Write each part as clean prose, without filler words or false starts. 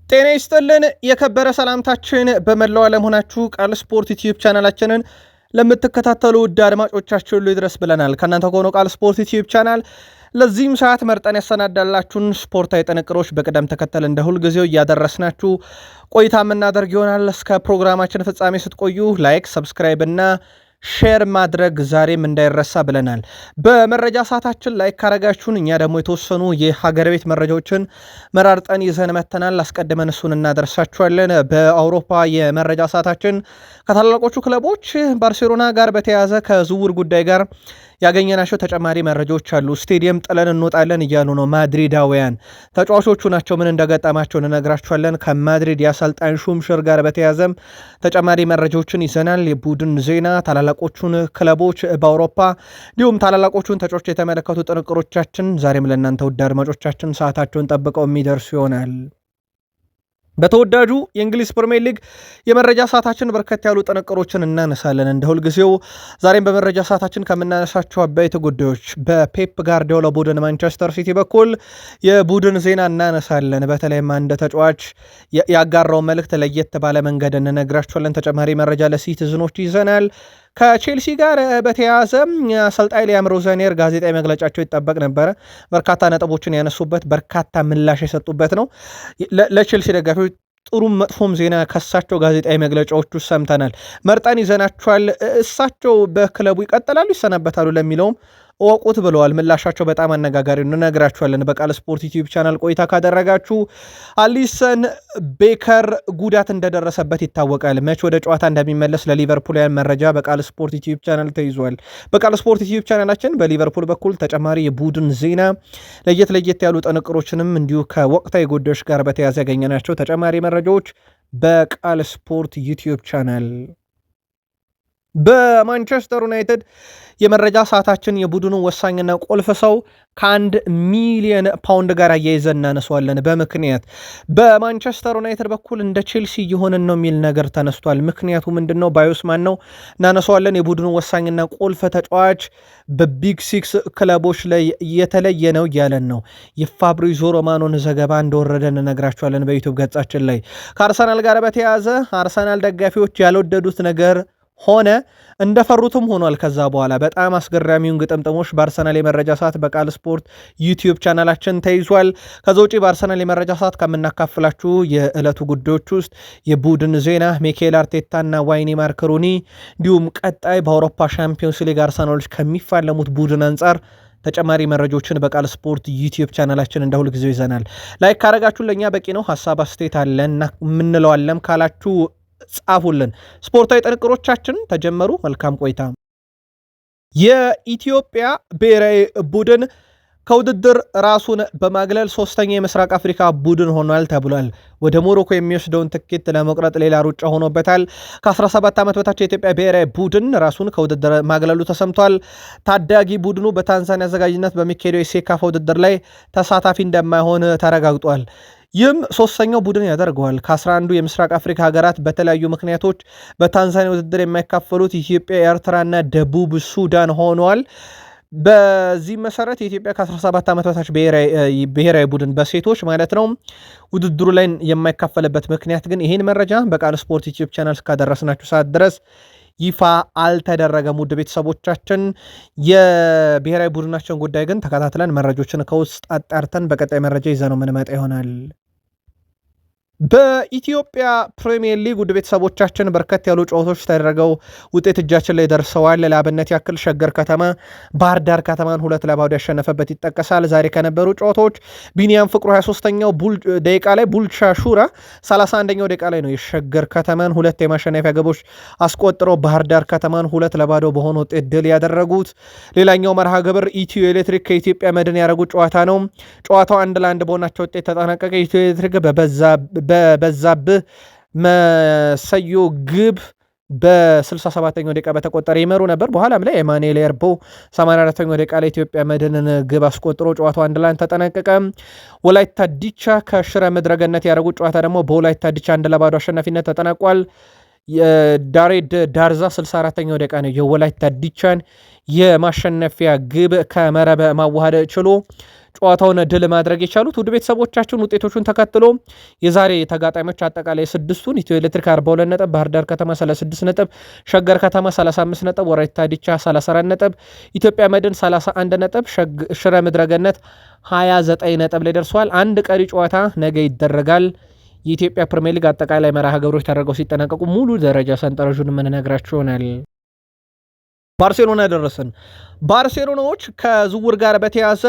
ጤና ይስጥልን የከበረ ሰላምታችን በመላው ዓለም ሆናችሁ ቃል ስፖርት ዩቲዩብ ቻናላችንን ለምትከታተሉ ውድ አድማጮቻችን ሁሉ ይድረስ ብለናል። ከእናንተ ከሆነው ቃል ስፖርት ዩቲዩብ ቻናል ለዚህም ሰዓት መርጠን ያሰናዳላችሁን ስፖርታዊ ጥንቅሮች በቅደም ተከተል እንደ ሁልጊዜው እያደረስናችሁ ቆይታ የምናደርግ ይሆናል። እስከ ፕሮግራማችን ፍጻሜ ስትቆዩ ላይክ፣ ሰብስክራይብ እና ሼር ማድረግ ዛሬም እንዳይረሳ ብለናል። በመረጃ ሰዓታችን ላይ ካረጋችሁን እኛ ደግሞ የተወሰኑ የሀገር ቤት መረጃዎችን መራርጠን ይዘን መተናል። አስቀድመን እሱን እናደርሳችኋለን። በአውሮፓ የመረጃ ሰዓታችን ከታላላቆቹ ክለቦች ባርሴሎና ጋር በተያያዘ ከዝውውር ጉዳይ ጋር ያገኘናቸው ተጨማሪ መረጃዎች አሉ። ስቴዲየም ጥለን እንወጣለን እያሉ ነው ማድሪዳውያን። ተጫዋቾቹ ናቸው፣ ምን እንደገጠማቸው እንነግራችኋለን። ከማድሪድ የአሰልጣኝ ሹምሽር ጋር በተያዘም ተጨማሪ መረጃዎችን ይዘናል። የቡድን ዜና፣ ታላላቆቹን ክለቦች በአውሮፓ እንዲሁም ታላላቆቹን ተጫዋቾች የተመለከቱ ጥንቅሮቻችን ዛሬም ለእናንተ ውድ አድማጮቻችን ሰዓታቸውን ጠብቀው የሚደርሱ ይሆናል። በተወዳጁ የእንግሊዝ ፕሪሚየር ሊግ የመረጃ ሰዓታችን በርከት ያሉ ጥንቅሮችን እናነሳለን። እንደ ሁልጊዜው ዛሬም በመረጃ ሰዓታችን ከምናነሳቸው አበይት ጉዳዮች በፔፕ ጋርዲዮላ ቡድን ማንቸስተር ሲቲ በኩል የቡድን ዜና እናነሳለን። በተለይም አንድ ተጫዋች ያጋራው መልእክት ለየት ባለ መንገድ እንነግራችኋለን። ተጨማሪ መረጃ ለሲቲዝኖች ይዘናል። ከቼልሲ ጋር በተያያዘ አሰልጣኝ ሊያም ሮዘኒየር ጋዜጣዊ መግለጫቸው ይጠበቅ ነበረ። በርካታ ነጥቦችን ያነሱበት፣ በርካታ ምላሽ የሰጡበት ነው። ለቼልሲ ደጋፊዎች ጥሩም መጥፎም ዜና ከሳቸው ጋዜጣዊ መግለጫዎቹ ሰምተናል። መርጠን ይዘናቸዋል። እሳቸው በክለቡ ይቀጥላሉ ይሰናበታሉ ለሚለውም እወቁት ብለዋል። ምላሻቸው በጣም አነጋጋሪ እንነግራችኋለን። በቃል ስፖርት ዩቲዩብ ቻናል ቆይታ ካደረጋችሁ አሊሰን ቤከር ጉዳት እንደደረሰበት ይታወቃል። መች ወደ ጨዋታ እንደሚመለስ ለሊቨርፑልያን መረጃ በቃል ስፖርት ዩቲዩብ ቻናል ተይዟል። በቃል ስፖርት ዩቲዩብ ቻናላችን በሊቨርፑል በኩል ተጨማሪ የቡድን ዜና ለየት ያሉ ጥንቅሮችንም እንዲሁ ከወቅታዊ ጉዳዮች ጋር በተያያዘ ያገኘናቸው ተጨማሪ መረጃዎች በቃል ስፖርት ዩቲዩብ ቻናል። በማንቸስተር ዩናይትድ የመረጃ ሰዓታችን የቡድኑ ወሳኝና ቁልፍ ሰው ከ1 ሚሊዮን ፓውንድ ጋር አያይዘን እናነሷለን። በምክንያት በማንቸስተር ዩናይትድ በኩል እንደ ቼልሲ እየሆንን ነው የሚል ነገር ተነስቷል። ምክንያቱ ምንድን ነው? ባዮስ ማን ነው? እናነሷለን። የቡድኑ ወሳኝና ቁልፍ ተጫዋች በቢግ ሲክስ ክለቦች ላይ የተለየ ነው እያለን ነው። የፋብሪዞ ሮማኖን ዘገባ እንደወረደ እንነግራቸዋለን በዩቱብ ገጻችን ላይ። ከአርሰናል ጋር በተያያዘ አርሰናል ደጋፊዎች ያልወደዱት ነገር ሆነ እንደፈሩትም ሆኗል። ከዛ በኋላ በጣም አስገራሚውን ግጥምጥሞች በአርሰናል የመረጃ ሰዓት በቃል ስፖርት ዩቲዩብ ቻናላችን ተይዟል። ከዛ ውጪ በአርሰናል የመረጃ ሰዓት ከምናካፍላችሁ የዕለቱ ጉዳዮች ውስጥ የቡድን ዜና፣ ሚኬል አርቴታና ዋይኒ ማርክ ሩኒ እንዲሁም ቀጣይ በአውሮፓ ሻምፒዮንስ ሊግ አርሰናሎች ከሚፋለሙት ቡድን አንጻር ተጨማሪ መረጃዎችን በቃል ስፖርት ዩቲዩብ ቻናላችን እንደ ሁልጊዜው ይዘናል። ላይክ ካረጋችሁን ለእኛ በቂ ነው። ሀሳብ አስተያየት አለን የምንለዋለም ካላችሁ ጻፉልን። ስፖርታዊ ጥንቅሮቻችን ተጀመሩ። መልካም ቆይታ። የኢትዮጵያ ብሔራዊ ቡድን ከውድድር ራሱን በማግለል ሶስተኛ የምስራቅ አፍሪካ ቡድን ሆኗል ተብሏል። ወደ ሞሮኮ የሚወስደውን ትኬት ለመቁረጥ ሌላ ሩጫ ሆኖበታል። ከ17 ዓመት በታች የኢትዮጵያ ብሔራዊ ቡድን ራሱን ከውድድር ማግለሉ ተሰምቷል። ታዳጊ ቡድኑ በታንዛኒያ አዘጋጅነት በሚካሄደው የሴካፋ ውድድር ላይ ተሳታፊ እንደማይሆን ተረጋግጧል። ይህም ሶስተኛው ቡድን ያደርገዋል። ከ11 የምስራቅ አፍሪካ ሀገራት በተለያዩ ምክንያቶች በታንዛኒያ ውድድር የማይካፈሉት ኢትዮጵያ፣ ኤርትራና ደቡብ ሱዳን ሆነዋል። በዚህ መሰረት የኢትዮጵያ ከ17 ዓመት በታች ብሔራዊ ቡድን በሴቶች ማለት ነው ውድድሩ ላይ የማይካፈልበት ምክንያት ግን ይህን መረጃ በቃል ስፖርት ዩቲዩብ ቻናል እስካደረስናችሁ ሰዓት ድረስ ይፋ አልተደረገም። ውድ ቤተሰቦቻችን የብሔራዊ ቡድናቸውን ጉዳይ ግን ተከታትለን መረጃዎችን ከውስጥ አጣርተን በቀጣይ መረጃ ይዘነው ምንመጣ ይሆናል። በኢትዮጵያ ፕሪሚየር ሊግ ውድ ቤተሰቦቻችን በርከት ያሉ ጨዋታዎች ተደረገው ውጤት እጃችን ላይ ደርሰዋል። ለአብነት ያክል ሸገር ከተማ ባህር ዳር ከተማን 2-0 ያሸነፈበት ይጠቀሳል። ዛሬ ከነበሩ ጨዋታዎች ቢኒያም ፍቅሩ 23ኛው ደቂቃ ላይ፣ ቡልቻ ሹራ 31ኛው ደቂቃ ላይ ነው የሸገር ከተማን 2 የማሸነፊያ ግቦች አስቆጥረው ባህር ዳር ከተማን 2-0 በሆነ ውጤት ድል ያደረጉት። ሌላኛው መርሃ ግብር ኢትዮ ኤሌክትሪክ ከኢትዮጵያ መድን ያደረጉት ጨዋታ ነው። ጨዋታው 1-1 በሆናቸው ውጤት ተጠናቀቀ። ኢትዮ ኤሌክትሪክ በበዛብህ መሰዮ ግብ በ67ኛው ደቂቃ በተቆጠረ ይመሩ ነበር። በኋላም ላይ ኤማኑኤል ኤርቦ 84ኛው ደቂቃ ላይ ኢትዮጵያ መድንን ግብ አስቆጥሮ ጨዋታው 1-1 ተጠናቀቀ። ወላይታ ዲቻ ከሽረ ምድረ ገነት ያደረጉት ጨዋታ ደግሞ በወላይታ ዲቻ 1-0 አሸናፊነት ተጠናቋል። የዳሬድ ዳርዛ 64ኛው ደቂቃ ነው የወላይታ ዲቻን የማሸነፊያ ግብ ከመረብ ማዋሃድ ችሎ ጨዋታውን ድል ማድረግ የቻሉት። ውድ ቤተሰቦቻችን ውጤቶቹን ተከትሎ የዛሬ ተጋጣሚዎች አጠቃላይ ስድስቱን ኢትዮ ኤሌክትሪክ 42 ነጥብ፣ ባህር ዳር ከተማ 36 ነጥብ፣ ሸገር ከተማ 35 ነጥብ፣ ወላይታ ዲቻ 34 ነጥብ፣ ኢትዮጵያ መድን 31 ነጥብ፣ ሽረ ምድረገነት 29 ነጥብ ላይ ደርሷል። አንድ ቀሪ ጨዋታ ነገ ይደረጋል። የኢትዮጵያ ፕሪሚየር ሊግ አጠቃላይ መርሃ ግብሮች ተደርገው ሲጠናቀቁ ሙሉ ደረጃ ሰንጠረዡን የምንነግራችሁ ይሆናል። ባርሴሎና ደረስን። ባርሴሎናዎች ከዝውውር ጋር በተያያዘ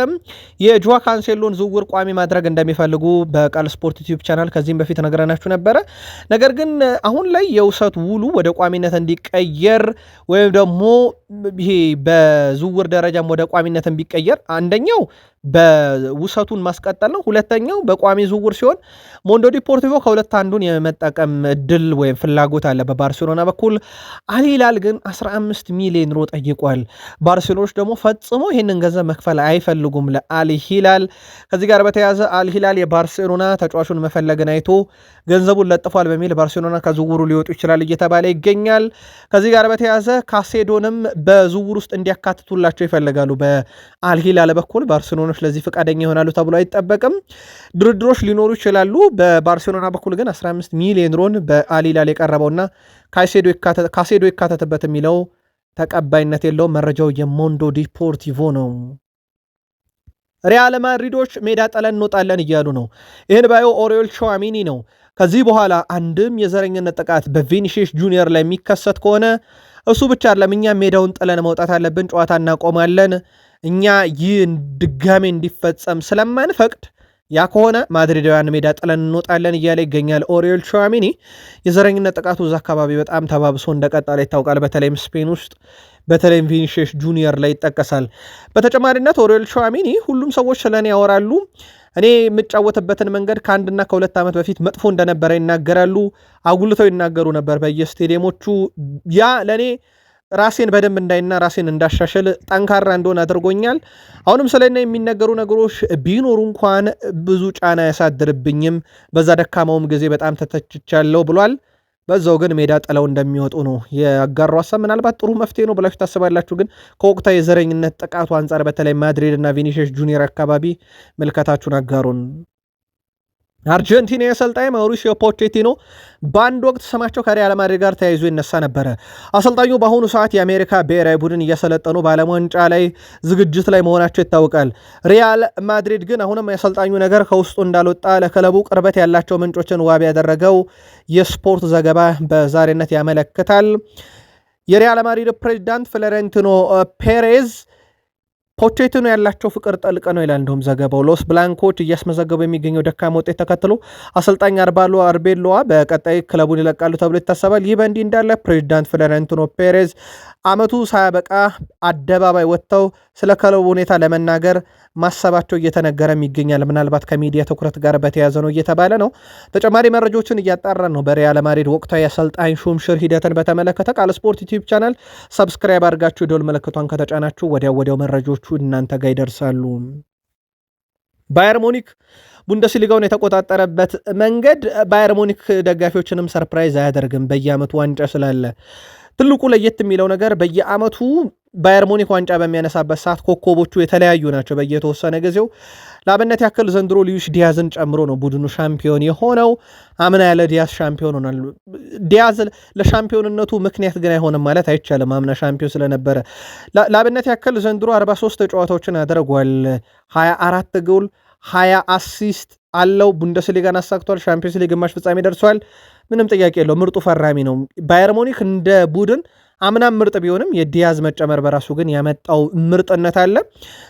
የጆዋ ካንሴሎን ዝውውር ቋሚ ማድረግ እንደሚፈልጉ በቃል ስፖርት ዩቲዩብ ቻናል ከዚህም በፊት ነግረናችሁ ነበረ። ነገር ግን አሁን ላይ የውሰት ውሉ ወደ ቋሚነት እንዲቀየር ወይም ደግሞ ይሄ በዝውውር ደረጃም ወደ ቋሚነት እንዲቀየር አንደኛው በውሰቱን ማስቀጠል ነው። ሁለተኛው በቋሚ ዝውውር ሲሆን ሞንዶ ዲፖርቲቮ ከሁለት አንዱን የመጠቀም እድል ወይም ፍላጎት አለ በባርሴሎና በኩል። አልሂላል ግን 15 ሚሊዮን ዩሮ ጠይቋል። ባርሴሎናዎች ደግሞ ፈጽሞ ይህንን ገንዘብ መክፈል አይፈልጉም ለአልሂላል። ከዚህ ጋር በተያያዘ አልሂላል የባርሴሎና ተጫዋቹን መፈለግን አይቶ ገንዘቡን ለጥፏል በሚል ባርሴሎና ከዝውውሩ ሊወጡ ይችላል እየተባለ ይገኛል። ከዚህ ጋር በተያያዘ ካሴዶንም በዝውውር ውስጥ እንዲያካትቱላቸው ይፈልጋሉ በአልሂላል በኩል። ባርሴሎናዎች ለዚህ ፈቃደኛ ይሆናሉ ተብሎ አይጠበቅም። ድርድሮች ሊኖሩ ይችላሉ። በባርሴሎና በኩል ግን 15 ሚሊዮን ዩሮን በአልሂላል የቀረበውና ካሴዶ ይካተትበት የሚለው ተቀባይነት የለውም። መረጃው የሞንዶ ዲፖርቲቮ ነው። ሪያል ማድሪዶች ሜዳ ጥለን እንወጣለን እያሉ ነው። ይህን ባየው ኦሪዮል ቹዋሚኒ ነው። ከዚህ በኋላ አንድም የዘረኝነት ጥቃት በቪኒሺየስ ጁኒየር ላይ የሚከሰት ከሆነ እሱ ብቻ አይደለም፣ እኛ ሜዳውን ጥለን መውጣት አለብን፣ ጨዋታ እናቆማለን፣ እኛ ይህ ድጋሜ እንዲፈጸም ስለማንፈቅድ ያ ከሆነ ማድሪዳውያን ሜዳ ጥለን እንወጣለን እያለ ይገኛል ኦሪዮል ቹዋሚኒ። የዘረኝነት ጥቃቱ እዛ አካባቢ በጣም ተባብሶ እንደቀጠለ ይታወቃል። በተለይም ስፔን ውስጥ በተለይም ቪኒሺየስ ጁኒየር ላይ ይጠቀሳል። በተጨማሪነት ኦሪዮል ቹዋሚኒ ሁሉም ሰዎች ስለኔ ያወራሉ፣ እኔ የምጫወትበትን መንገድ ከ1 እና ከ2 ዓመት በፊት መጥፎ እንደነበረ ይናገራሉ፣ አጉልተው ይናገሩ ነበር በየስቴዲየሞቹ። ያ ለእኔ ራሴን በደንብ እንዳይና ራሴን እንዳሻሽል ጠንካራ እንደሆነ አድርጎኛል። አሁንም ስለና የሚነገሩ ነገሮች ቢኖሩ እንኳን ብዙ ጫና ያሳድርብኝም፣ በዛ ደካማውም ጊዜ በጣም ተተችቻለሁ ብሏል። በዛው ግን ሜዳ ጥለው እንደሚወጡ ነው የአጋሩ ሀሳብ። ምናልባት ጥሩ መፍትሄ ነው ብላችሁ ታስባላችሁ? ግን ከወቅታዊ የዘረኝነት ጥቃቱ አንጻር በተለይ ማድሪድ እና ቪኒሺየስ ጁኒየር አካባቢ ምልከታችሁን አጋሩን። አርጀንቲና አሰልጣኝ ማውሪሲዮ ፖቼቲኖ በአንድ ወቅት ስማቸው ከሪያል ማድሪድ ጋር ተያይዞ ይነሳ ነበረ። አሰልጣኙ በአሁኑ ሰዓት የአሜሪካ ብሔራዊ ቡድን እያሰለጠኑ በዓለም ዋንጫ ላይ ዝግጅት ላይ መሆናቸው ይታወቃል። ሪያል ማድሪድ ግን አሁንም የአሰልጣኙ ነገር ከውስጡ እንዳልወጣ ለክለቡ ቅርበት ያላቸው ምንጮችን ዋቢ ያደረገው የስፖርት ዘገባ በዛሬነት ያመለክታል። የሪያል ማድሪድ ፕሬዚዳንት ፍሎሬንቲኖ ፔሬዝ ፖቼቲኖ ያላቸው ፍቅር ጠልቅ ነው ይላል። እንደውም ዘገባው ሎስ ብላንኮች እያስመዘገቡ የሚገኘው ደካማ ውጤት ተከትሎ አሰልጣኝ አርቤሎዋ በቀጣይ ክለቡን ይለቃሉ ተብሎ ይታሰባል። ይህ በእንዲህ እንዳለ ፕሬዚዳንት ፍሎሬንቲኖ ፔሬዝ ዓመቱ ሳያበቃ አደባባይ ወጥተው ስለ ክለቡ ሁኔታ ለመናገር ማሰባቸው እየተነገረም ይገኛል። ምናልባት ከሚዲያ ትኩረት ጋር በተያያዘ ነው እየተባለ ነው። ተጨማሪ መረጃዎችን እያጣራን ነው። በሪያል ማድሪድ ወቅታዊ አሰልጣኝ ሹምሽር ሂደትን በተመለከተ ቃል ስፖርት ዩቲዩብ ቻናል ሰብስክራይብ አድርጋችሁ የደወል ምልክቷን ከተጫናችሁ ወዲያው መረጃዎቹ እናንተ ጋር ይደርሳሉ። ባየር ሙኒክ ቡንደስሊጋውን የተቆጣጠረበት መንገድ ባየር ሙኒክ ደጋፊዎችንም ሰርፕራይዝ አያደርግም። በየዓመቱ ዋንጫ ስላለ ትልቁ ለየት የሚለው ነገር በየዓመቱ ባየር ሙኒክ ዋንጫ በሚያነሳበት ሰዓት ኮከቦቹ የተለያዩ ናቸው። በየተወሰነ ጊዜው ለአብነት ያክል ዘንድሮ ሉዊስ ዲያዝን ጨምሮ ነው ቡድኑ ሻምፒዮን የሆነው። አምና ያለ ዲያዝ ሻምፒዮን ሆናል። ዲያዝ ለሻምፒዮንነቱ ምክንያት ግን አይሆንም ማለት አይቻልም። አምና ሻምፒዮን ስለነበረ ለአብነት ያክል ዘንድሮ 43 ጨዋታዎችን አድርጓል። 24 ጎል 20 አሲስት አለው። ቡንደስሊጋን አሳክቷል። ሻምፒዮንስ ሊግ ግማሽ ፍጻሜ ደርሷል። ምንም ጥያቄ የለው። ምርጡ ፈራሚ ነው። ባየር ሙኒክ እንደ ቡድን አምናም ምርጥ ቢሆንም የዲያዝ መጨመር በራሱ ግን ያመጣው ምርጥነት አለ።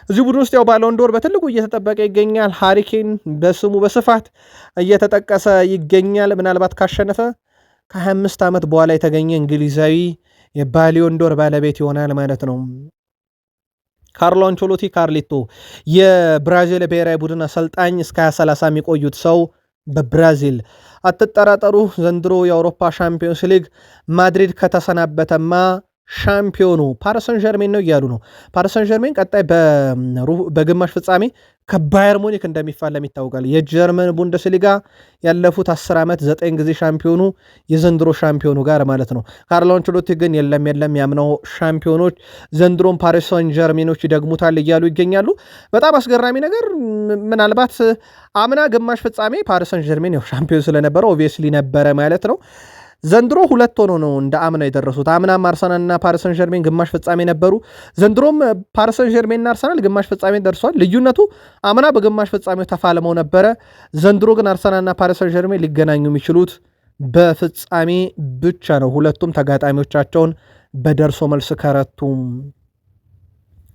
እዚህ ቡድን ውስጥ ያው ባሎን ዶር በትልቁ እየተጠበቀ ይገኛል። ሃሪኬን በስሙ በስፋት እየተጠቀሰ ይገኛል። ምናልባት ካሸነፈ ከ25 ዓመት በኋላ የተገኘ እንግሊዛዊ የባሎን ዶር ባለቤት ይሆናል ማለት ነው። ካርሎ አንቸሎቲ ካርሊቶ የብራዚል ብሔራዊ ቡድን አሰልጣኝ እስከ 2030 የሚቆዩት ሰው በብራዚል አትጠራጠሩ። ዘንድሮ የአውሮፓ ሻምፒዮንስ ሊግ ማድሪድ ከተሰናበተማ ሻምፒዮኑ ፓሪስ ሰን ዠርሜን ነው እያሉ ነው። ፓሪስ ሰን ዠርሜን ቀጣይ በግማሽ ፍጻሜ ከባየር ሙኒክ እንደሚፋለም ይታወቃል። የጀርመን ቡንደስሊጋ ያለፉት 10 ዓመት 9 ጊዜ ሻምፒዮኑ የዘንድሮ ሻምፒዮኑ ጋር ማለት ነው። ካርሎ አንቸሎቲ ግን የለም ያምነው ሻምፒዮኖች ዘንድሮም ፓሪስ ሰን ዠርሜኖች ይደግሙታል እያሉ ይገኛሉ። በጣም አስገራሚ ነገር ምናልባት አምና ግማሽ ፍጻሜ ፓሪስ ሰን ዠርሜን ያው ሻምፒዮን ስለነበረ ኦብቪየስሊ ነበረ ማለት ነው። ዘንድሮ ሁለት ሆኖ ነው እንደ አምና የደረሱት። አምናም አርሰናልና ፓሪስ ሰን ዠርሜን ግማሽ ፍጻሜ ነበሩ። ዘንድሮም ፓሪስ ሰን ዠርሜንና አርሰናል ግማሽ ፍጻሜ ደርሷል። ልዩነቱ አምና በግማሽ ፍጻሜው ተፋልመው ነበረ። ዘንድሮ ግን አርሰናልና ፓሪስ ሰን ዠርሜን ሊገናኙ የሚችሉት በፍጻሜ ብቻ ነው። ሁለቱም ተጋጣሚዎቻቸውን በደርሶ መልስ ከረቱም።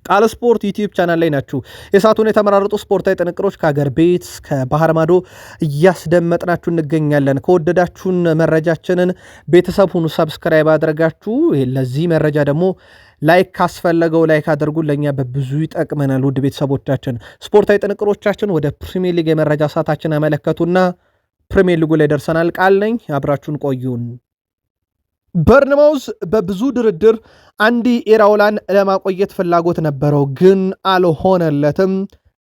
ቃል ስፖርት ዩቲዩብ ቻናል ላይ ናችሁ። የሰዓቱን የተመራረጡ ስፖርታዊ ጥንቅሮች ከሀገር ቤት ከባህር ማዶ እያስደመጥናችሁ እንገኛለን። ከወደዳችሁን መረጃችንን ቤተሰብ ሁኑ፣ ሰብስክራይብ አድርጋችሁ ለዚህ መረጃ ደግሞ ላይክ ካስፈለገው ላይክ አድርጉ። ለእኛ በብዙ ይጠቅመናል። ውድ ቤተሰቦቻችን ስፖርታዊ ጥንቅሮቻችን ወደ ፕሪሚየር ሊግ የመረጃ ሰዓታችን አመለከቱና ፕሪሚየር ሊጉ ላይ ደርሰናል። ቃል ነኝ፣ አብራችሁን ቆዩን። በርንማውዝ በብዙ ድርድር አንዲ ኢራኦላን ለማቆየት ፍላጎት ነበረው፣ ግን አልሆነለትም።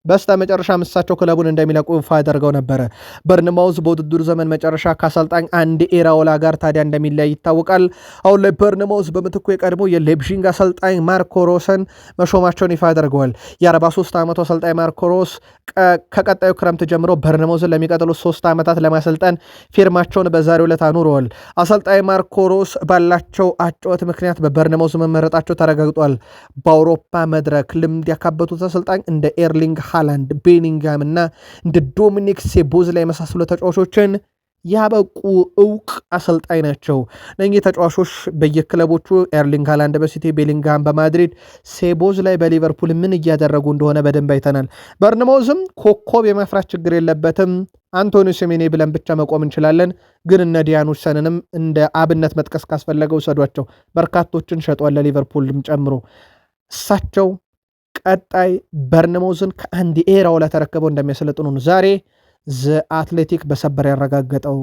በስተ መጨረሻ እሳቸው ክለቡን እንደሚለቁ ይፋ አድርገው ነበረ። በርንማውዝ በውድድሩ ዘመን መጨረሻ ከአሰልጣኝ አንዲ ኢራኦላ ጋር ታዲያ እንደሚለያይ ይታወቃል። አሁን ላይ በርንማውዝ በምትኩ የቀድሞ የሌፕዚግ አሰልጣኝ ማርኮ ሮስን መሾማቸውን ይፋ አድርገዋል። የ43 ዓመቱ አሰልጣኝ ማርኮ ሮስ ከቀጣዩ ክረምት ጀምሮ በርንማውዝን ለሚቀጥሉት 3 ዓመታት ለማሰልጠን ፊርማቸውን በዛሬው ዕለት አኑረዋል። አሰልጣኝ ማርኮ ሮስ ባላቸው አጨዋወት ምክንያት በበርንማውዝ መመረጣቸው ተረጋግጧል። በአውሮፓ መድረክ ልምድ ያካበቱት አሰልጣኝ እንደ ኤርሊንግ ሃላንድ፣ ቤሊንጋም እና እንደ ዶሚኒክ ሴቦዝ ላይ የመሳሰሉ ተጫዋቾችን ያበቁ እውቅ አሰልጣኝ ናቸው። እነኚህ ተጫዋቾች በየክለቦቹ ኤርሊንግ ሃላንድ በሲቲ፣ ቤሊንጋም በማድሪድ፣ ሴቦዝ ላይ በሊቨርፑል ምን እያደረጉ እንደሆነ በደንብ አይተናል። በርንማውዝም ኮከብ የመፍራት ችግር የለበትም። አንቶኒ ሴሜኔ ብለን ብቻ መቆም እንችላለን። ግን እነ ዲያን ሁድሰንንም እንደ አብነት መጥቀስ ካስፈለገው ውሰዷቸው። በርካቶችን ሸጧል፣ ለሊቨርፑልም ጨምሮ። እሳቸው ቀጣይ በርንማውዝን ከአንዲ ኢራኦላ ተረክበው እንደሚያሰለጥኑ ነው ዛሬ ዘ አትሌቲክ በሰበር ያረጋገጠው።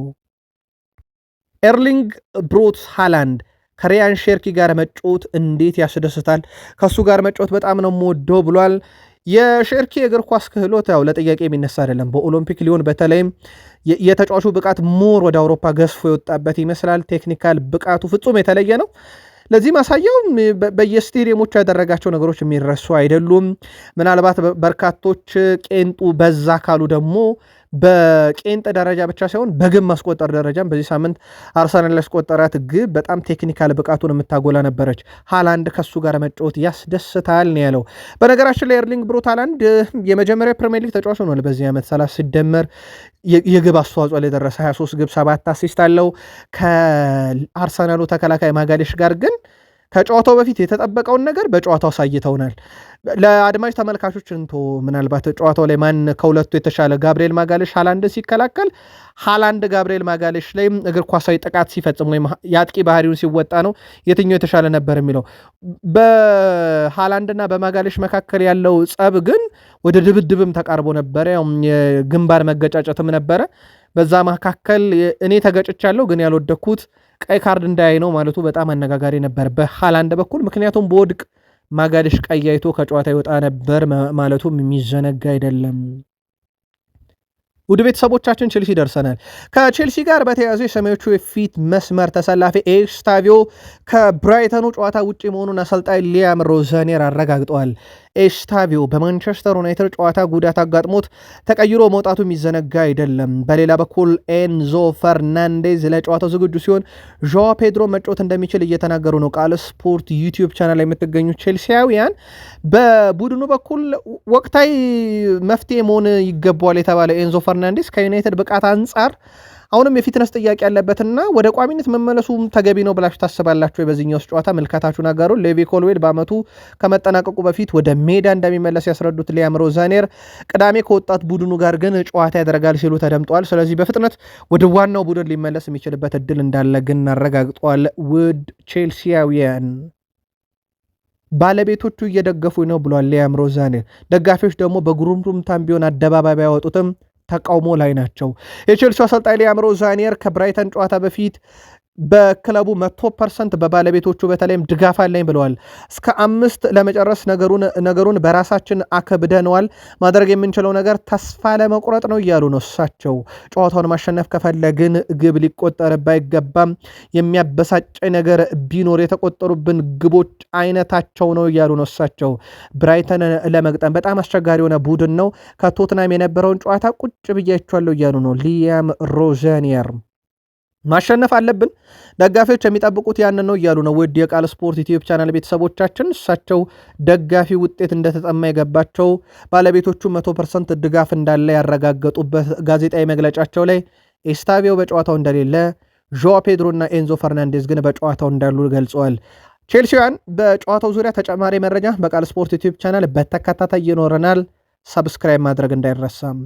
ኤርሊንግ ብሮት ሃላንድ ከሪያን ሼርኪ ጋር መጫወት እንዴት ያስደስታል! ከሱ ጋር መጫወት በጣም ነው የምወደው ብሏል። የሼርኪ የእግር ኳስ ክህሎት ያው ለጥያቄ የሚነሳ አይደለም። በኦሎምፒክ ሊዮን በተለይም የተጫዋቹ ብቃት ሞር ወደ አውሮፓ ገዝፎ የወጣበት ይመስላል። ቴክኒካል ብቃቱ ፍጹም የተለየ ነው። ለዚህ ማሳያው በየስቴዲየሞቹ ያደረጋቸው ነገሮች የሚረሱ አይደሉም። ምናልባት በርካቶች ቄንጡ በዛ ካሉ ደግሞ በቄንጥ ደረጃ ብቻ ሳይሆን በግብ ማስቆጠር ደረጃም በዚህ ሳምንት አርሰናል ያስቆጠራት ግብ በጣም ቴክኒካል ብቃቱን የምታጎላ ነበረች። ሃላንድ ከሱ ጋር መጫወት ያስደስታል ነው ያለው። በነገራችን ላይ ኤርሊንግ ብሮት ሃላንድ የመጀመሪያ ፕሪሚየር ሊግ ተጫዋች ሆኗል በዚህ ዓመት 30 ሲደመር የግብ አስተዋጽኦ ላይ የደረሰ 23 ግብ 7 አሲስት አለው። ከአርሰናሉ ተከላካይ ማጋሌሽ ጋር ግን ከጨዋታው በፊት የተጠበቀውን ነገር በጨዋታው አሳይተውናል። ለአድማጭ ተመልካቾች እንቶ ምናልባት ጨዋታው ላይ ማን ከሁለቱ የተሻለ ጋብርኤል ማጋሌሽ ሃላንድ ሲከላከል፣ ሃላንድ ጋብርኤል ማጋሌሽ ላይ እግር ኳሳዊ ጥቃት ሲፈጽም ወይም የአጥቂ ባህሪውን ሲወጣ ነው የትኛው የተሻለ ነበር የሚለው። በሃላንድና በማጋሌሽ መካከል ያለው ጸብ ግን ወደ ድብድብም ተቃርቦ ነበረ። የግንባር መገጫጨትም ነበረ። በዛ መካከል እኔ ተገጭቻለሁ ግን ያልወደኩት ቀይ ካርድ እንዳያይ ነው ማለቱ በጣም አነጋጋሪ ነበር በሃላንድ በኩል። ምክንያቱም በወድቅ ማጋሌሽ ቀይ አይቶ ከጨዋታ ይወጣ ነበር ማለቱም የሚዘነጋ አይደለም። ውድ ቤተሰቦቻችን ቼልሲ ደርሰናል። ከቼልሲ ጋር በተያያዙ የሰማዮቹ የፊት መስመር ተሰላፊ ኤስታቪዮ ከብራይተኑ ጨዋታ ውጭ መሆኑን አሰልጣኝ ሊያም ሮዘኔር አረጋግጠዋል። ኤስታቪዮ በማንቸስተር ዩናይትድ ጨዋታ ጉዳት አጋጥሞት ተቀይሮ መውጣቱ የሚዘነጋ አይደለም። በሌላ በኩል ኤንዞ ፈርናንዴዝ ለጨዋታው ዝግጁ ሲሆን ዦዋ ፔድሮ መጫወት እንደሚችል እየተናገሩ ነው። ቃል ስፖርት ዩቲዩብ ቻናል ላይ የምትገኙ ቼልሲያውያን በቡድኑ በኩል ወቅታዊ መፍትሄ መሆን ይገባዋል የተባለው ኤንዞ ፈርናንዴዝ ከዩናይትድ ብቃት አንጻር አሁንም የፊትነስ ጥያቄ ያለበትና ወደ ቋሚነት መመለሱ ተገቢ ነው ብላችሁ ታስባላችሁ? በዚህኛው ጨዋታ ምልከታችሁን አጋሩ። ሌቪ ኮልዌል በአመቱ ከመጠናቀቁ በፊት ወደ ሜዳ እንደሚመለስ ያስረዱት ሊያም ሮዛኔር ቅዳሜ ከወጣት ቡድኑ ጋር ግን ጨዋታ ያደርጋል ሲሉ ተደምጠዋል። ስለዚህ በፍጥነት ወደ ዋናው ቡድን ሊመለስ የሚችልበት እድል እንዳለ ግን አረጋግጠዋል። ውድ ቼልሲያውያን ባለቤቶቹ እየደገፉ ነው ብሏል ሊያም ሮዛኔር። ደጋፊዎች ደግሞ በጉሩምሩምታም ቢሆን አደባባይ ያወጡትም ተቃውሞ ላይ ናቸው። የቼልሲ አሰልጣኝ ሊያም ሮዛኔር ከብራይተን ጨዋታ በፊት በክለቡ 100% በባለቤቶቹ በተለይም ድጋፍ አለኝ ብለዋል። እስከ 5 ለመጨረስ ነገሩን በራሳችን አከብደነዋል። ማድረግ የምንችለው ነገር ተስፋ ለመቁረጥ ነው እያሉ ነው እሳቸው። ጨዋታውን ማሸነፍ ከፈለግን ግብ ሊቆጠርብ አይገባም። የሚያበሳጨኝ ነገር ቢኖር የተቆጠሩብን ግቦች አይነታቸው ነው እያሉ ነው እሳቸው። ብራይተን ለመግጠም በጣም አስቸጋሪ የሆነ ቡድን ነው። ከቶትናም የነበረውን ጨዋታ ቁጭ ብያቸዋለሁ እያሉ ነው ሊያም ሮዘኒየር። ማሸነፍ አለብን፣ ደጋፊዎች የሚጠብቁት ያንን ነው እያሉ ነው። ውድ የቃል ስፖርት ዩቲዩብ ቻናል ቤተሰቦቻችን እሳቸው ደጋፊ ውጤት እንደተጠማ የገባቸው ባለቤቶቹ 100% ድጋፍ እንዳለ ያረጋገጡበት ጋዜጣዊ መግለጫቸው ላይ ኤስታቪዮ በጨዋታው እንደሌለ፣ ዦዋ ፔድሮ እና ኤንዞ ፈርናንዴዝ ግን በጨዋታው እንዳሉ ገልጸዋል። ቼልሲያን በጨዋታው ዙሪያ ተጨማሪ መረጃ በቃል ስፖርት ዩቲዩብ ቻናል በተከታታይ ይኖረናል። ሰብስክራይብ ማድረግ እንዳይረሳም።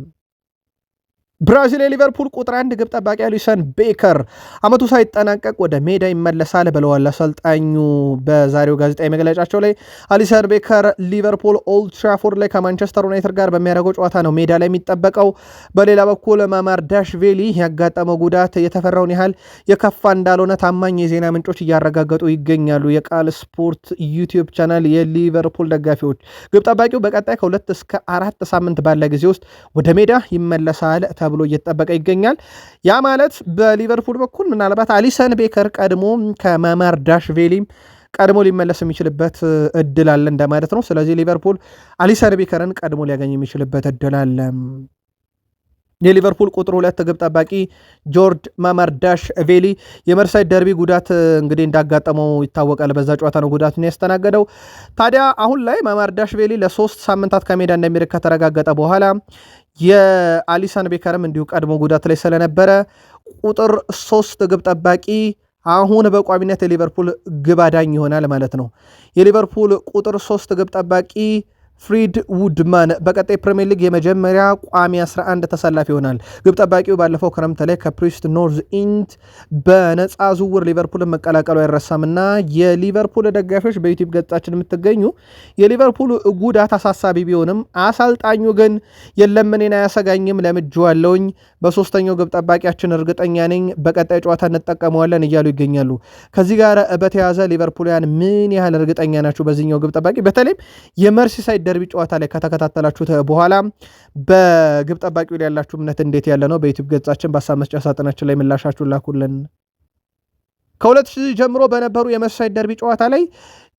ብራዚል የሊቨርፑል ቁጥር 1 ግብ ጠባቂ አሊሰን ቤከር አመቱ ሳይጠናቀቅ ወደ ሜዳ ይመለሳል ብለዋል አሰልጣኙ በዛሬው ጋዜጣዊ መግለጫቸው ላይ። አሊሰን ቤከር ሊቨርፑል ኦልድ ትራፎርድ ላይ ከማንቸስተር ዩናይትድ ጋር በሚያደርገው ጨዋታ ነው ሜዳ ላይ የሚጠበቀው። በሌላ በኩል ማማርዳሽቪሊ ያጋጠመው ጉዳት የተፈራውን ያህል የከፋ እንዳልሆነ ታማኝ የዜና ምንጮች እያረጋገጡ ይገኛሉ። የቃል ስፖርት ዩቲዩብ ቻናል የሊቨርፑል ደጋፊዎች ግብ ጠባቂው በቀጣይ ከ2 እስከ 4 ሳምንት ባለ ጊዜ ውስጥ ወደ ሜዳ ይመለሳል ተብሎ እየተጠበቀ ይገኛል። ያ ማለት በሊቨርፑል በኩል ምናልባት አሊሰን ቤከር ቀድሞ ከማማርዳሽቪሊ ቀድሞ ሊመለስ የሚችልበት እድል አለ እንደማለት ነው። ስለዚህ ሊቨርፑል አሊሰን ቤከርን ቀድሞ ሊያገኝ የሚችልበት እድል አለ። የሊቨርፑል ቁጥር 2 ግብ ጠባቂ ጆርጅ ማማርዳሽቪሊ የመርሳይድ ደርቢ ጉዳት እንግዲህ እንዳጋጠመው ይታወቃል። በዛ ጨዋታ ነው ጉዳቱን ያስተናገደው። ታዲያ አሁን ላይ ማማርዳሽቪሊ ለ3 ሳምንታት ከሜዳ እንደሚርቅ ከተረጋገጠ በኋላ የአሊሰን ቤከርም እንዲሁ ቀድሞ ጉዳት ላይ ስለነበረ ቁጥር 3 ግብ ጠባቂ አሁን በቋሚነት የሊቨርፑል ግብ አዳኝ ይሆናል ማለት ነው። የሊቨርፑል ቁጥር 3 ግብ ጠባቂ ፍሪድ ውድማን በቀጣይ ፕሪሚየር ሊግ የመጀመሪያ ቋሚ 11 ተሰላፊ ይሆናል። ግብ ጠባቂው ባለፈው ክረምት ላይ ከፕሪስት ኖርዝ ኢንድ በነፃ ዝውውር ሊቨርፑልን መቀላቀሉ አይረሳምና የሊቨርፑል ደጋፊዎች በዩቲዩብ ገጻችን የምትገኙ የሊቨርፑል ጉዳት አሳሳቢ ቢሆንም አሰልጣኙ ግን የለም እኔን አያሰጋኝም ለምጄዋለሁኝ፣ በሶስተኛው ግብ ጠባቂያችን እርግጠኛ ነኝ፣ በቀጣይ ጨዋታ እንጠቀመዋለን እያሉ ይገኛሉ። ከዚህ ጋር በተያያዘ ሊቨርፑልያን ምን ያህል እርግጠኛ ናቸው በዚህኛው ግብ ጠባቂ? በተለይም የመርሲሳይድ ደርቢ ጨዋታ ላይ ከተከታተላችሁት በኋላ በግብ ጠባቂው ላይ ያላችሁ እምነት እንዴት ያለ ነው? በዩቲዩብ ገጻችን በሀሳብ መስጫ ሳጥናችን ላይ ምላሻችሁን ላኩልን። ከ2000 ጀምሮ በነበሩ የመርሲሳይድ ደርቢ ጨዋታ ላይ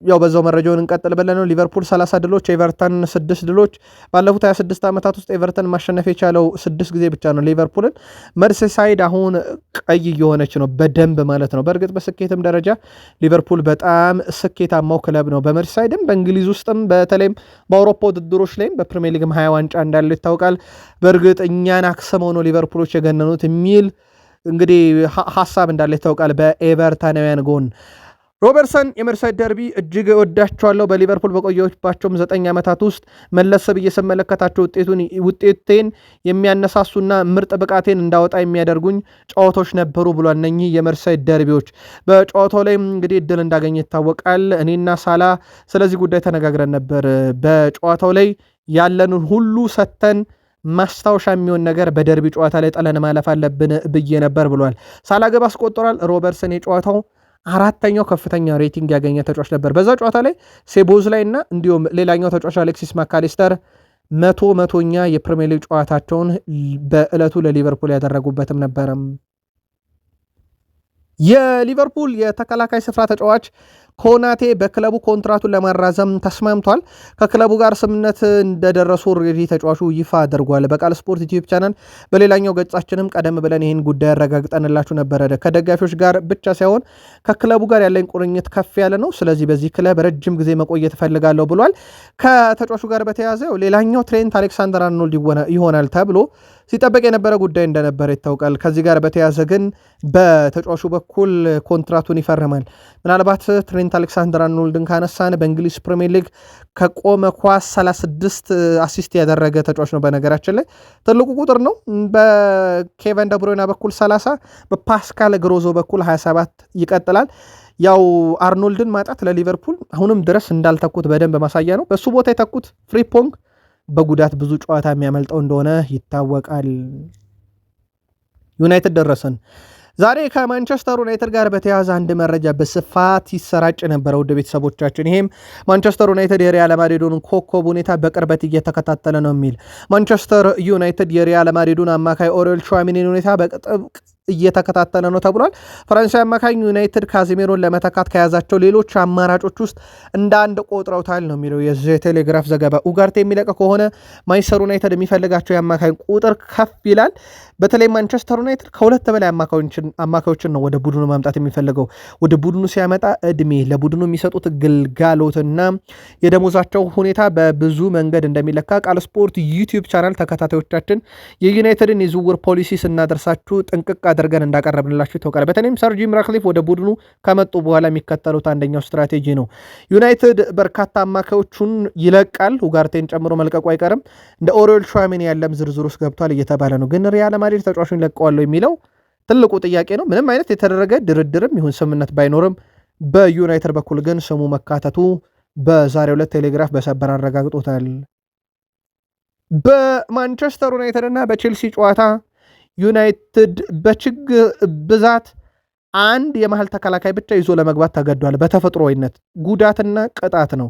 ያው በዛው መረጃውን እንቀጥል ብለን ነው። ሊቨርፑል 30 ድሎች፣ ኤቨርተን 6 ድሎች። ባለፉት 26 ዓመታት ውስጥ ኤቨርተን ማሸነፍ የቻለው 6 ጊዜ ብቻ ነው ሊቨርፑልን። መርሲሳይድ አሁን ቀይ እየሆነች ነው በደንብ ማለት ነው። በእርግጥ በስኬትም ደረጃ ሊቨርፑል በጣም ስኬታማው ክለብ ነው። በመርሲሳይድም በእንግሊዝ ውስጥም በተለይም በአውሮፓ ውድድሮች ላይም በፕሪሚየር ሊግም 20 ዋንጫ እንዳለው ይታወቃል። በእርግጥ እኛን አክስመው ነው ሊቨርፑሎች የገነኑት የሚል እንግዲህ ሀሳብ እንዳለ ይታወቃል በኤቨርተናውያን ጎን። ሮበርትሰን የመርሳይድ ደርቢ እጅግ ወዳቸዋለሁ። በሊቨርፑል በቆየባቸውም 9 ዓመታት ውስጥ መለስ ብዬ ስመለከታቸው ውጤቴን የሚያነሳሱና ምርጥ ብቃቴን እንዳወጣ የሚያደርጉኝ ጨዋታዎች ነበሩ ብሏል። እነኚህ የመርሳይድ ደርቢዎች በጨዋታው ላይ እንግዲህ እድል እንዳገኘ ይታወቃል። እኔና ሳላ ስለዚህ ጉዳይ ተነጋግረን ነበር። በጨዋታው ላይ ያለንን ሁሉ ሰተን ማስታወሻ የሚሆን ነገር በደርቢ ጨዋታ ላይ ጠለን ማለፍ አለብን ብዬ ነበር ብሏል። ሳላ ግብ አስቆጥሯል። ሮበርትሰን የጨዋታው 4ኛው ከፍተኛ ሬቲንግ ያገኘ ተጫዋች ነበር። በዛ ጨዋታ ላይ ሴቦዝ ላይ እና እንዲሁም ሌላኛው ተጫዋች አሌክሲስ ማካሊስተር 100ኛ የፕሪሚየር ሊግ ጨዋታቸውን በዕለቱ ለሊቨርፑል ያደረጉበትም ነበረም። የሊቨርፑል የተከላካይ ስፍራ ተጫዋች ኮናቴ በክለቡ ኮንትራቱን ለማራዘም ተስማምቷል። ከክለቡ ጋር ስምምነት እንደደረሱ ኦልሬዲ ተጫዋቹ ይፋ አድርጓል። በቃል ስፖርት ዩቲዩብ ቻናል በሌላኛው ገጻችንም ቀደም ብለን ይህን ጉዳይ ያረጋግጠንላችሁ ነበረ። ከደጋፊዎች ጋር ብቻ ሳይሆን ከክለቡ ጋር ያለኝ ቁርኝት ከፍ ያለ ነው። ስለዚህ በዚህ ክለብ ረጅም ጊዜ መቆየት እፈልጋለሁ ብሏል። ከተጫዋቹ ጋር በተያያዘ ሌላኛው ትሬንት አሌክሳንደር አርኖልድ ይሆናል ተብሎ ሲጠበቅ የነበረ ጉዳይ እንደነበረ ይታወቃል። ከዚህ ጋር በተያያዘ ግን በተጫዋቹ በኩል ኮንትራቱን ይፈርማል። ምናልባት ትሬንት አሌክሳንደር አርኖልድን ካነሳን በእንግሊዝ ፕሪሚየር ሊግ ከቆመ ኳስ 36 አሲስት ያደረገ ተጫዋች ነው። በነገራችን ላይ ትልቁ ቁጥር ነው። በኬቨን ደብሮይና በኩል 30፣ በፓስካል ግሮዞ በኩል 27 ይቀጥላል። ያው አርኖልድን ማጣት ለሊቨርፑል አሁንም ድረስ እንዳልተኩት በደንብ ማሳያ ነው። በሱ ቦታ የተኩት ፍሪፖንግ በጉዳት ብዙ ጨዋታ የሚያመልጠው እንደሆነ ይታወቃል። ዩናይትድ ደረሰን። ዛሬ ከማንቸስተር ዩናይትድ ጋር በተያያዘ አንድ መረጃ በስፋት ይሰራጭ ነበረ ውድ ቤተሰቦቻችን። ይሄም ማንቸስተር ዩናይትድ የሪያል ማድሪዱን ኮከብ ሁኔታ በቅርበት እየተከታተለ ነው የሚል ማንቸስተር ዩናይትድ የሪያል ማድሪዱን አማካይ ኦሬል ቹዋሜኒን ሁኔታ በጥብቅ እየተከታተለ ነው ተብሏል። ፈረንሳይ አማካኝ ዩናይትድ ካዚሜሮን ለመተካት ከያዛቸው ሌሎች አማራጮች ውስጥ እንደ አንድ ቆጥረውታል ነው የሚለው የዚህ ቴሌግራፍ ዘገባ። ኡጋርቴ የሚለቅ ከሆነ ማንቸስተር ዩናይትድ የሚፈልጋቸው የአማካኝ ቁጥር ከፍ ይላል። በተለይ ማንቸስተር ዩናይትድ ከሁለት በላይ አማካዮችን ነው ወደ ቡድኑ ማምጣት የሚፈልገው። ወደ ቡድኑ ሲያመጣ እድሜ፣ ለቡድኑ የሚሰጡት ግልጋሎትና የደሞዛቸው ሁኔታ በብዙ መንገድ እንደሚለካ ቃል ስፖርት ዩቲዩብ ቻናል ተከታታዮቻችን የዩናይትድን የዝውውር ፖሊሲ ስናደርሳችሁ ጥንቅቅ አድርገን እንዳቀረብንላችሁ ይታወቃል። በተለይም ሰር ጂም ራትክሊፍ ወደ ቡድኑ ከመጡ በኋላ የሚከተሉት አንደኛው ስትራቴጂ ነው። ዩናይትድ በርካታ አማካዮቹን ይለቃል፣ ኡጋርቴን ጨምሮ መልቀቁ አይቀርም። እንደ ኦሬል ቹዋሜኒ ያለም ዝርዝር ውስጥ ገብቷል እየተባለ ነው። ግን ሪያል ማድሪድ ተጫዋቹን ይለቀዋል የሚለው ትልቁ ጥያቄ ነው። ምንም አይነት የተደረገ ድርድርም ይሁን ስምምነት ባይኖርም በዩናይትድ በኩል ግን ስሙ መካተቱ በዛሬው ዕለት ቴሌግራፍ በሰበር አረጋግጦታል። በማንቸስተር ዩናይትድ እና በቼልሲ ጨዋታ ዩናይትድ በችግር ብዛት አንድ የመሃል ተከላካይ ብቻ ይዞ ለመግባት ተገዷል። በተፈጥሮዊነት ጉዳትና ቅጣት ነው።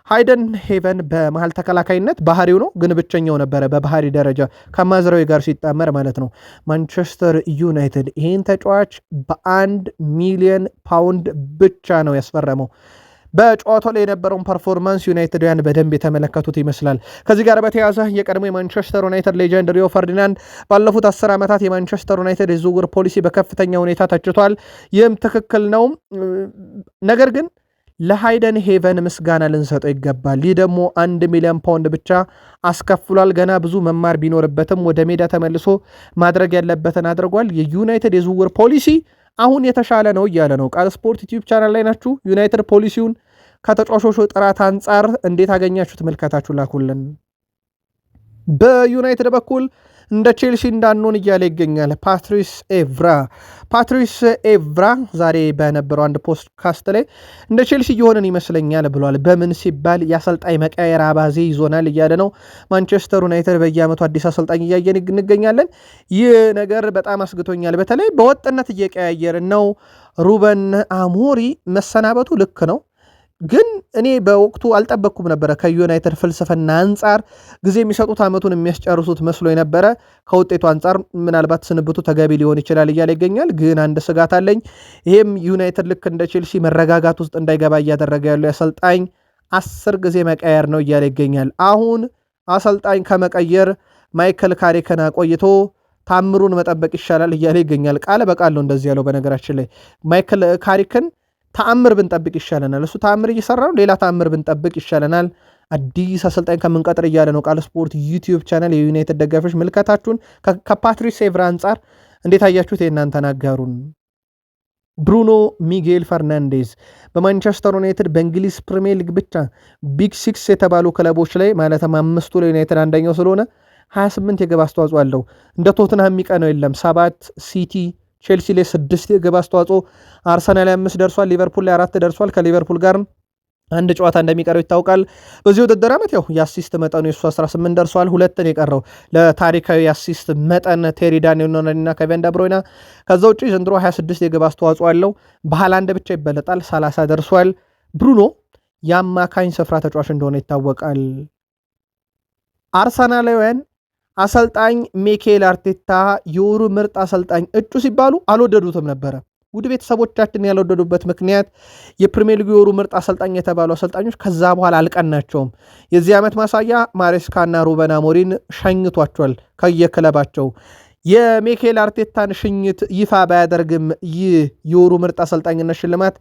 ሃይደን ሄቨን በመሃል ተከላካይነት ባህሪው ነው፣ ግን ብቸኛው ነበረ በባህሪ ደረጃ ከማዝራዊ ጋር ሲጣመር ማለት ነው። ማንቸስተር ዩናይትድ ይህን ተጫዋች በ1 ሚሊዮን ፓውንድ ብቻ ነው ያስፈረመው። በጨዋታው ላይ የነበረውን ፐርፎርማንስ ዩናይትድያን በደንብ የተመለከቱት ይመስላል። ከዚህ ጋር በተያያዘ የቀድሞ የማንቸስተር ዩናይትድ ሌጀንድ ሪዮ ፈርዲናንድ ባለፉት 10 ዓመታት የማንቸስተር ዩናይትድ የዝውውር ፖሊሲ በከፍተኛ ሁኔታ ተችቷል። ይህም ትክክል ነው። ነገር ግን ለሃይደን ሄቨን ምስጋና ልንሰጠው ይገባል። ይህ ደግሞ 1 ሚሊዮን ፓውንድ ብቻ አስከፍሏል። ገና ብዙ መማር ቢኖርበትም ወደ ሜዳ ተመልሶ ማድረግ ያለበትን አድርጓል። የዩናይትድ የዝውውር ፖሊሲ አሁን የተሻለ ነው እያለ ነው። ቃል ስፖርት ዩቲዩብ ቻናል ላይ ናችሁ። ዩናይትድ ፖሊሲውን ከተጫዋቾቹ ጥራት አንጻር እንዴት አገኛችሁ? ትመልከታችሁ ላኩልን። በዩናይትድ በኩል እንደ ቼልሲ እንዳንሆን እያለ ይገኛል ፓትሪስ ኤቭራ ዛሬ በነበረው አንድ ፖድካስት ላይ እንደ ቼልሲ እየሆንን ይመስለኛል ብሏል። በምን ሲባል የአሰልጣኝ መቀየር አባዜ ይዞናል እያለ ነው። ማንቸስተር ዩናይትድ በየዓመቱ አዲስ አሰልጣኝ እያየን እንገኛለን። ይህ ነገር በጣም አስግቶኛል። በተለይ በወጥነት እየቀያየርን ነው። ሩበን አሞሪ መሰናበቱ ልክ ነው፣ ግን እኔ በወቅቱ አልጠበቅኩም ነበረ። ከዩናይትድ ፍልስፍና አንጻር ጊዜ የሚሰጡት ዓመቱን የሚያስጨርሱት መስሎ የነበረ፣ ከውጤቱ አንጻር ምናልባት ስንብቱ ተገቢ ሊሆን ይችላል እያለ ይገኛል። ግን አንድ ስጋት አለኝ። ይሄም ዩናይትድ ልክ እንደ ቼልሲ መረጋጋት ውስጥ እንዳይገባ እያደረገ ያለው የአሰልጣኝ 10 ጊዜ መቀየር ነው እያለ ይገኛል። አሁን አሰልጣኝ ከመቀየር ማይክል ካሪክን አቆይቶ ታምሩን መጠበቅ ይሻላል እያለ ይገኛል። ቃል በቃል ነው እንደዚህ ያለው። በነገራችን ላይ ማይክል ካሪክን ተአምር ብንጠብቅ ይሻለናል። እሱ ተአምር እየሰራ ነው፣ ሌላ ተአምር ብንጠብቅ ይሻለናል፣ አዲስ አሰልጣኝ ከምንቀጥር እያለ ነው። ቃል ስፖርት ዩቲዩብ ቻናል የዩናይትድ ደጋፊዎች ምልከታችሁን ከፓትሪስ ኤቭራ አንጻር እንዴት አያችሁት? የእናንተን አጋሩን። ብሩኖ ሚጌል ፈርናንዴዝ በማንቸስተር ዩናይትድ በእንግሊዝ ፕሪሚየር ሊግ ብቻ ቢግ ሲክስ የተባሉ ክለቦች ላይ ማለትም 5ቱ ላይ ዩናይትድ አንደኛው ስለሆነ 28 የግብ አስተዋጽኦ አለው። እንደ ቶትንሃም የሚቀነው የለም። 7 ሲቲ ቼልሲ ላይ 6 የግብ አስተዋጽኦ፣ አርሰናል 5 ደርሷል፣ ሊቨርፑል ላይ 4 ደርሷል። ከሊቨርፑል ጋር አንድ ጨዋታ እንደሚቀረው ይታወቃል። በዚህ ውድድር ዓመት ያው የአሲስት መጠኑ የሱ 18 ደርሷል። 2 የቀረው ለታሪካዊ የአሲስት መጠን ቴሪ ዳንኤልና ኬቨን ደብሮይና። ከዛ ውጭ ዘንድሮ 26 የግብ አስተዋጽኦ አለው። በሃላንድ ብቻ ይበለጣል፣ 30 ደርሷል። ብሩኖ የአማካኝ ስፍራ ተጫዋች እንደሆነ ይታወቃል። አርሰናላውያን አሰልጣኝ ሚኬል አርቴታ የወሩ ምርጥ አሰልጣኝ እጩ ሲባሉ አልወደዱትም ነበረ። ውድ ቤተሰቦቻችን ያልወደዱበት ምክንያት የፕሪሚየር ሊግ የወሩ ምርጥ አሰልጣኝ የተባሉ አሰልጣኞች ከዛ በኋላ አልቀናቸውም። የዚህ ዓመት ማሳያ ማሬስካና ሩበን አሞሪን ሸኝቷቸዋል ከየክለባቸው። የሚኬል አርቴታን ሽኝት ይፋ ባያደርግም ይህ የወሩ ምርጥ አሰልጣኝነት ሽልማት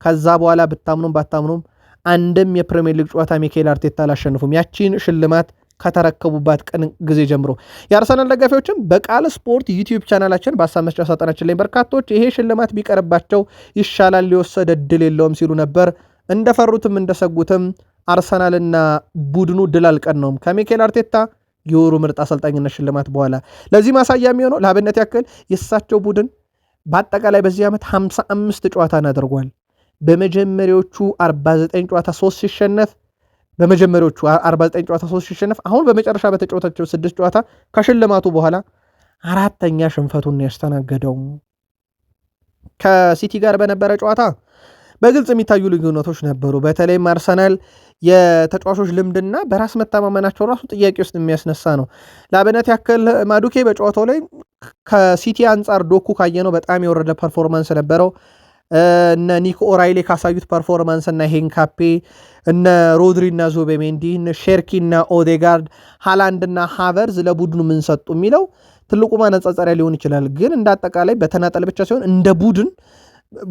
ከዛ በኋላ ብታምኑም ባታምኑም አንድም የፕሪሚየር ሊግ ጨዋታ ሚኬል አርቴታ አላሸንፉም። ያቺን ሽልማት ከተረከቡባት ቀን ጊዜ ጀምሮ የአርሰናል ደጋፊዎችም በቃል ስፖርት ዩቲዩብ ቻናላችን በሀሳብ መስጫ ሳጥናችን ላይ በርካቶች ይሄ ሽልማት ቢቀርባቸው ይሻላል፣ ሊወሰድ እድል የለውም ሲሉ ነበር። እንደፈሩትም እንደሰጉትም አርሰናልና ቡድኑ ድል አልቀናውም ከሚኬል አርቴታ የወሩ ምርጥ አሰልጣኝነት ሽልማት በኋላ። ለዚህ ማሳያ የሚሆነው ለአብነት ያክል የእሳቸው ቡድን በአጠቃላይ በዚህ ዓመት 55 ጨዋታን አድርጓል። በመጀመሪያዎቹ 49 ጨዋታ 3 ሲሸነፍ በመጀመሪያዎቹ 49 ጨዋታ 3 ሲሸነፍ አሁን በመጨረሻ በተጫወታቸው 6 ጨዋታ ከሽልማቱ በኋላ 4ኛ ሽንፈቱን ያስተናገደው። ከሲቲ ጋር በነበረ ጨዋታ በግልጽ የሚታዩ ልዩነቶች ነበሩ። በተለይም አርሰናል የተጫዋቾች ልምድና በራስ መተማመናቸው ራሱ ጥያቄ ውስጥ የሚያስነሳ ነው። ለአብነት ያክል ማዱኬ በጨዋታው ላይ ከሲቲ አንጻር ዶኩ ካየነው በጣም የወረደ ፐርፎርማንስ ነበረው። እነ ኒኮ ኦራይሌ ካሳዩት ፐርፎርማንስ እና ሄንካፔ እነ ሮድሪ እና ዙቤሜንዲ እነ ሼርኪ እና ኦዴጋርድ ሃላንድ እና ሃቨርዝ ለቡድኑ ምን ሰጡ የሚለው ትልቁ ማነጻጸሪያ ሊሆን ይችላል። ግን እንደ አጠቃላይ በተናጠል ብቻ ሲሆን እንደ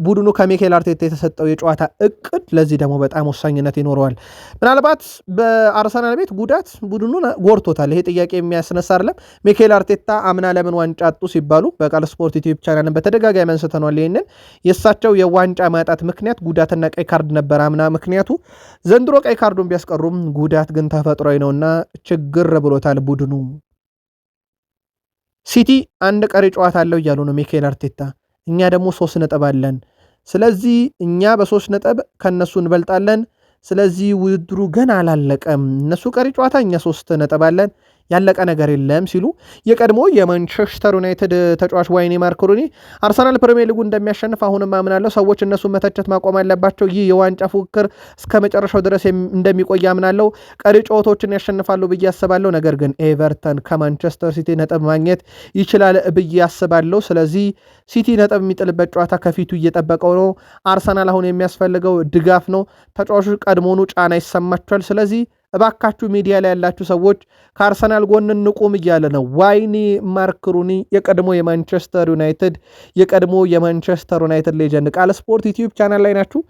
ቡድኑ ከሚኬል አርቴታ የተሰጠው የጨዋታ እቅድ ለዚህ ደግሞ በጣም ወሳኝነት ይኖረዋል። ምናልባት በአርሰናል ቤት ጉዳት ቡድኑን ጎርቶታል። ይሄ ጥያቄ የሚያስነሳ አይደለም። ሚኬል አርቴታ አምና ለምን ዋንጫ አጡ ሲባሉ በቃል ስፖርት ዩቲዩብ ቻናልን በተደጋጋሚ አንስተናል። ይህንን የእሳቸው የዋንጫ ማጣት ምክንያት ጉዳትና ቀይ ካርድ ነበር አምና። ምክንያቱ ዘንድሮ ቀይ ካርዱን ቢያስቀሩም ጉዳት ግን ተፈጥሯዊ ነውና ችግር ብሎታል ቡድኑ። ሲቲ አንድ ቀሪ ጨዋታ አለው እያሉ ነው ሚኬል አርቴታ። እኛ ደግሞ 3 ነጥብ አለን። ስለዚህ እኛ በ3 ነጥብ ከነሱ እንበልጣለን። ስለዚህ ውድድሩ ገና አላለቀም። እነሱ ቀሪ ጨዋታ፣ እኛ 3 ነጥብ አለን፣ ያለቀ ነገር የለም ሲሉ የቀድሞ የማንቸስተር ዩናይትድ ተጫዋች ዋይኔ ማርክ ሩኒ አርሰናል ፕሪሚየር ሊጉ እንደሚያሸንፍ አሁንም አምናለሁ። ሰዎች እነሱን መተቸት ማቆም አለባቸው። ይህ የዋንጫ ፉክክር እስከ መጨረሻው ድረስ እንደሚቆይ አምናለሁ። ቀሪ ጨዋታዎችን ያሸንፋሉ ብዬ አስባለሁ። ነገር ግን ኤቨርተን ከማንቸስተር ሲቲ ነጥብ ማግኘት ይችላል ብዬ አስባለሁ። ስለዚህ ሲቲ ነጥብ የሚጥልበት ጨዋታ ከፊቱ እየጠበቀው ነው። አርሰናል አሁን የሚያስፈልገው ድጋፍ ነው። ተጫዋቾች ቀድሞውኑ ጫና ይሰማቸዋል። ስለዚህ እባካችሁ ሚዲያ ላይ ያላችሁ ሰዎች ከአርሰናል ጎን እንቁም እያለ ነው ዋይኒ ማርክ ሩኒ፣ የቀድሞ የማንቸስተር ዩናይትድ ሌጀንድ። ቃል ስፖርት ዩቲዩብ ቻናል ላይ ናችሁ።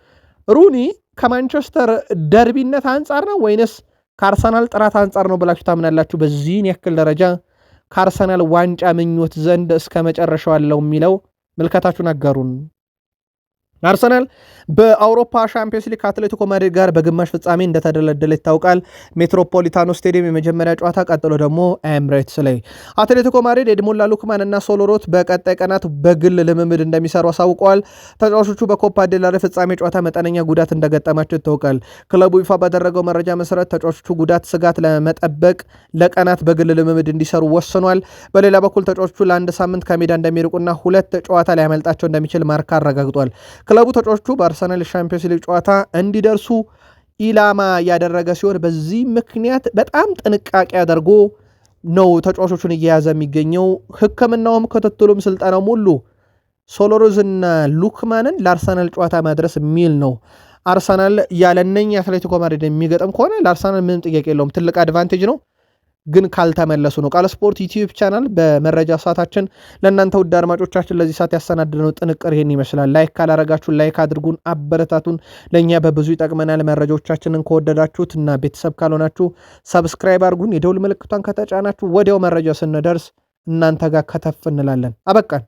ሩኒ ከማንቸስተር ደርቢነት አንጻር ነው ወይንስ ከአርሰናል ጥራት አንጻር ነው ብላችሁ ታምናላችሁ? በዚህን ያክል ደረጃ ከአርሰናል ዋንጫ ምኞት ዘንድ እስከ መጨረሻው አለው የሚለው ምልከታችሁን አጋሩን። አርሰናል በአውሮፓ ሻምፒዮንስ ሊግ ከአትሌቲኮ ማድሪድ ጋር በግማሽ ፍጻሜ እንደተደለደለ ይታወቃል። ሜትሮፖሊታኖ ስቴዲየም የመጀመሪያ ጨዋታ፣ ቀጥሎ ደግሞ ኤምሬትስ ላይ። አትሌቲኮ ማድሪድ ኤድሞንድ ላሉክማን እና ሶሎሮት በቀጣይ ቀናት በግል ልምምድ እንደሚሰሩ አሳውቀዋል። ተጫዋቾቹ በኮፓ ዴል ሬይ ፍጻሜ ጨዋታ መጠነኛ ጉዳት እንደገጠማቸው ይታወቃል። ክለቡ ይፋ ባደረገው መረጃ መሰረት ተጫዋቾቹ ጉዳት ስጋት ለመጠበቅ ለቀናት በግል ልምምድ እንዲሰሩ ወስኗል። በሌላ በኩል ተጫዋቾቹ ለአንድ ሳምንት ከሜዳ እንደሚርቁና 2 ጨዋታ ሊያመልጣቸው እንደሚችል ማርካ አረጋግጧል። ክለቡ ተጫዋቾቹ በአርሰናል ሻምፒዮንስ ሊግ ጨዋታ እንዲደርሱ ኢላማ ያደረገ ሲሆን በዚህ ምክንያት በጣም ጥንቃቄ አድርጎ ነው ተጫዋቾቹን እየያዘ የሚገኘው። ሕክምናውም ክትትሉም ስልጠናውም ሁሉ ሶሎሮዝና ሉክማንን ለአርሰናል ጨዋታ ማድረስ የሚል ነው። አርሰናል ያለነኝ አትሌቲኮ ማድሪድ የሚገጥም ከሆነ ለአርሰናል ምንም ጥያቄ የለውም፣ ትልቅ አድቫንቴጅ ነው። ግን ካልተመለሱ ነው። ቃል ስፖርት ዩቲዩብ ቻናል በመረጃ ሰዓታችን ለእናንተ ውድ አድማጮቻችን ለዚህ ሰዓት ያሰናድነው ጥንቅር ይሄን ይመስላል። ላይክ ካላረጋችሁ ላይክ አድርጉን፣ አበረታቱን። ለእኛ በብዙ ይጠቅመናል። መረጃዎቻችንን ከወደዳችሁት እና ቤተሰብ ካልሆናችሁ ሰብስክራይብ አድርጉን። የደውል ምልክቷን ከተጫናችሁ ወዲያው መረጃ ስንደርስ እናንተ ጋር ከተፍ እንላለን። አበቃን።